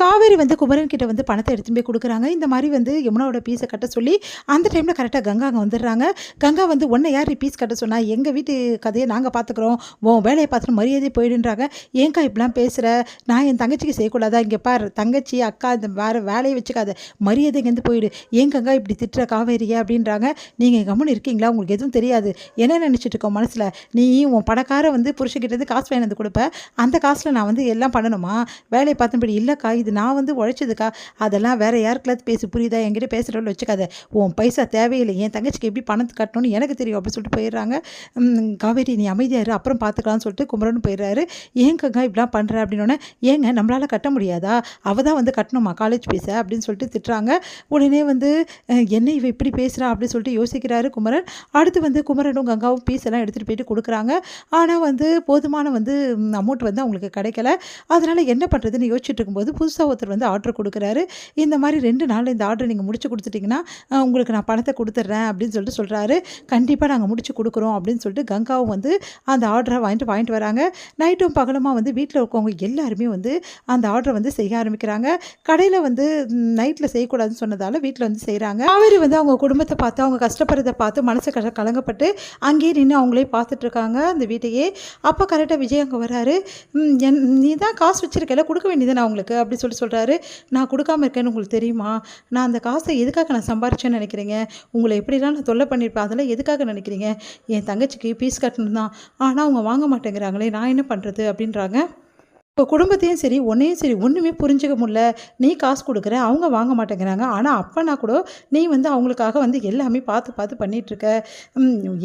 காவேரி வந்து குமரன் கிட்ட வந்து பணத்தை எடுத்துன்னு போய் கொடுக்குறாங்க. இந்த மாதிரி வந்து யமுனாவோட பீஸை கட்ட சொல்லி அந்த டைமில் கரெக்டாக கங்கா அங்கே வந்துடுறாங்க. கங்கா வந்து உன்னை யார் பீஸ் கட்ட சொன்னா, எங்கள் வீட்டு கதையை நாங்கள் பார்த்துக்குறோம், உன் வேலையை பார்த்துட்டு மரியாதை போயிடுன்றாங்க. ஏன்க்கா இப்படிலாம் பேசுகிற, நான் என் தங்கச்சிக்கு செய்யக்கூடாதா, இங்கே பார் தங்கச்சி அக்கா இந்த வேறு வேலையை வச்சுக்காத, மரியாதை இங்கேருந்து போயிடு, ஏன் கங்கா இப்படி திட்டுற காவேரியை அப்படின்றாங்க. நீங்கள் கம்முன்னு இருக்கீங்களா, உங்களுக்கு எதுவும் தெரியாது, என்ன நினச்சிட்டு இருக்கோம் மனசில், நீ உன் பணக்கார வந்து புருஷக்கிட்டேருந்து காசு வாங்கி வந்து கொடுப்ப, அந்த காசில் நான் வந்து எல்லாம் பண்ணணுமா, வேலையை பார்த்தபடி இல்லைக்கா, இது நான் வந்து உழைச்சதுக்கா, அதெல்லாம் வேறு யாருக்கெல்லாம் பேசி புரியுதா, என்கிட்ட பேசுகிறவள் வச்சுக்காத, உன் பைசா தேவையில்லை, என் தங்கச்சிக்கு எப்படி பணத்தை கட்டணும்னு எனக்கு தெரியும் அப்படின்னு சொல்லிட்டு போயிடுறாங்க. காவேரி நீ அமைதியாரு, அப்புறம் பார்த்துக்கலாம்னு சொல்லிட்டு குமரன் போயிடுறாரு. ஏங்கங்க இப்படிலாம் பண்ணுற அப்படின்னோடனே, ஏங்க நம்மளால் கட்ட முடியாதா, அவள் தான் வந்து கட்டணுமா காலேஜ் ஃபீஸை அப்படின்னு சொல்லிட்டு திட்டுறாங்க. உடனே வந்து என்ன இவ இப்படி பேசுகிறா அப்படின்னு சொல்லிட்டு யோசிக்கிறாரு குமரன். அடுத்து வந்து குமரனும் கங்காவும் ஃபீஸ் எல்லாம் எடுத்துகிட்டு போயிட்டு கொடுக்குறாங்க. ஆனால் வந்து போதுமான வந்து அமௌண்ட் வந்து அவங்களுக்கு கிடைக்கல. அதனால் என்ன பண்ணுறதுன்னு யோசிச்சுட்டு இருக்கும்போது புதுசாக ஒருத்தர் வந்து ஆர்டர் கொடுக்குறாரு. இந்த மாதிரி 2 நாளில் இந்த ஆர்டர் நீங்கள் முடிச்சு கொடுத்துட்டிங்கன்னா உங்களுக்கு நான் பணத்தை கொடுத்துட்றேன் அப்படின்னு சொல்லிட்டு சொல்கிறாரு. கண்டிப்பாக நாங்கள் முடிச்சு கொடுக்குறோம் அப்படின்னு சொல்லிட்டு கங்காவும் வந்து அந்த ஆர்டரை வாங்கிட்டு வராங்க. நைட்டும் பகலுமாக வந்து வீட்டில் இருக்கவங்க எல்லாருமே வந்து அந்த ஆர்டரை வந்து செய்ய ஆரம்பிக்கிறாங்க. கடையில் வந்து நைட்டில் செய்யக்கூடாதுன்னு சொன்னதால் வீட்டில் வந்து செய்கிறாங்க. காவேரி வந்து அவங்க குடும்பத்தை பார்த்து அவங்க கஷ்டப்படுறதை பார்த்து மனசு கலங்கப்பட்டு அங்கேயே நின்று அவங்களே பார்த்துட்ருக்காங்க அந்த வீட்டையே. அப்போ கரெக்டாக விஜய் அங்கே வராரு. நீ தான் காசு வச்சுருக்கல, கொடுக்க வேண்டியது நான் உங்களுக்கு அப்படி சொல்கிறாரு. நான் கொடுக்காம இருக்கேன்னு உங்களுக்கு தெரியுமா, நான் அந்த காசை எதுக்காக நான் சம்பாரிச்சேன்னு நினைக்கிறீங்க, உங்களை எப்படிலாம் நான் தொல்லை பண்ணியிருப்பேன், அதெல்லாம் எதுக்காக நினைக்கிறீங்க, என் தங்கச்சிக்கு ஃபீஸ் கட்டணும் தான், ஆனால் அவங்க வாங்க மாட்டேங்கிறாங்களே, நான் என்ன பண்ணுறது அப்படின்றாங்க. இப்போ குடும்பத்தையும் சரி உன்னையும் சரி ஒன்றுமே புரிஞ்சுக்க முடியல, நீ காசு கொடுக்குற, அவங்க வாங்க மாட்டேங்கிறாங்க, ஆனால் அப்போனா கூட நீ வந்து அவங்களுக்காக வந்து எல்லாமே பார்த்து பண்ணிகிட்ருக்க,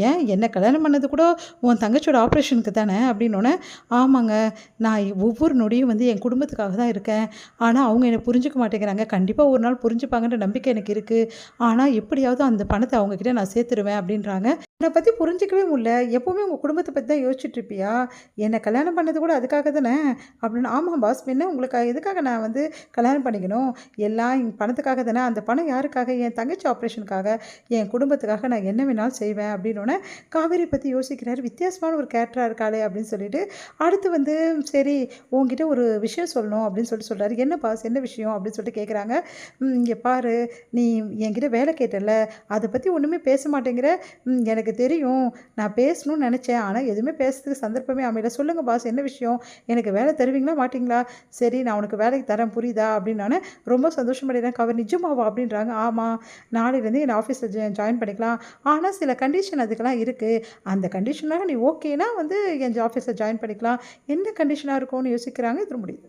ஏன் என்னை கல்யாணம் பண்ணது கூட உன் தங்கச்சியோட ஆப்ரேஷனுக்கு தானே அப்படின்னோடனே, ஆமாங்க நான் ஒவ்வொரு நொடியும் வந்து என் குடும்பத்துக்காக தான் இருக்கேன், ஆனால் அவங்க என்னை புரிஞ்சுக்க மாட்டேங்கிறாங்க, கண்டிப்பாக ஒரு நாள் புரிஞ்சுப்பாங்கன்ற நம்பிக்கை எனக்கு இருக்குது, ஆனால் எப்படியாவது அந்த பணத்தை அவங்கக்கிட்ட நான் சேர்த்துருவேன் அப்படின்றாங்க. என்னை பற்றி புரிஞ்சிக்கவே முடியல, எப்போவுமே உங்கள் குடும்பத்தை பற்றி தான் யோசிச்சுட்டு இருப்பியா, என்னை கல்யாணம் பண்ணது கூட அதுக்காக தானே அப்படின்னு. ஆமாம் பாஸ், என்ன உங்களுக்கு எதுக்காக நான் வந்து கல்யாணம் பண்ணிக்கணும், எல்லாம் பணத்துக்காக தானே, அந்த பணம் யாருக்காக, என் தங்கச்சி ஆப்ரேஷனுக்காக, என் குடும்பத்துக்காக நான் என்ன வேணாலும் செய்வேன் அப்படின்னோடனே காவேரி பற்றி யோசிக்கிறாரு. வித்தியாசமான ஒரு கேரக்டராக இருக்காளே அப்படின்னு சொல்லிட்டு அடுத்து வந்து சரி உங்ககிட்ட ஒரு விஷயம் சொல்லணும் அப்படின்னு சொல்லிட்டு சொல்கிறாரு. என்ன பாஸ் என்ன விஷயம் அப்படின்னு சொல்லிட்டு கேட்குறாங்க. இங்கே பாரு, நீ என்கிட்ட வேலை கேட்டல, அதை பற்றி ஒன்றுமே பேச மாட்டேங்கிற, எனக்கு தெரியும் நான் பேசணும்னு நினச்சேன், ஆனால் எதுவுமே பேசுறதுக்கு சந்தர்ப்பமே அமையல, சொல்லுங்கள் பாஸ் என்ன விஷயம், எனக்கு வேலை தருவீங்களா மாட்டிங்களா, சரி நான் உனக்கு வேலைக்கு தரேன் புரியுதா அப்படின்னு. நான் ரொம்ப சந்தோஷமடைகிறேன். கவர் நிஜமாவா அப்படின்றாங்க. ஆமாம், நாளையிலேருந்து என் ஆஃபீஸில் ஜாயின் பண்ணிக்கலாம், ஆனால் சில கண்டிஷன் அதுக்கெல்லாம் இருக்குது, அந்த கண்டிஷனாக நீ ஓகேனா வந்து என் ஆஃபீஸில் ஜாயின் பண்ணிக்கலாம், என்ன கண்டிஷனாக இருக்கும்னு யோசிக்கிறாங்க. இது முடியுது.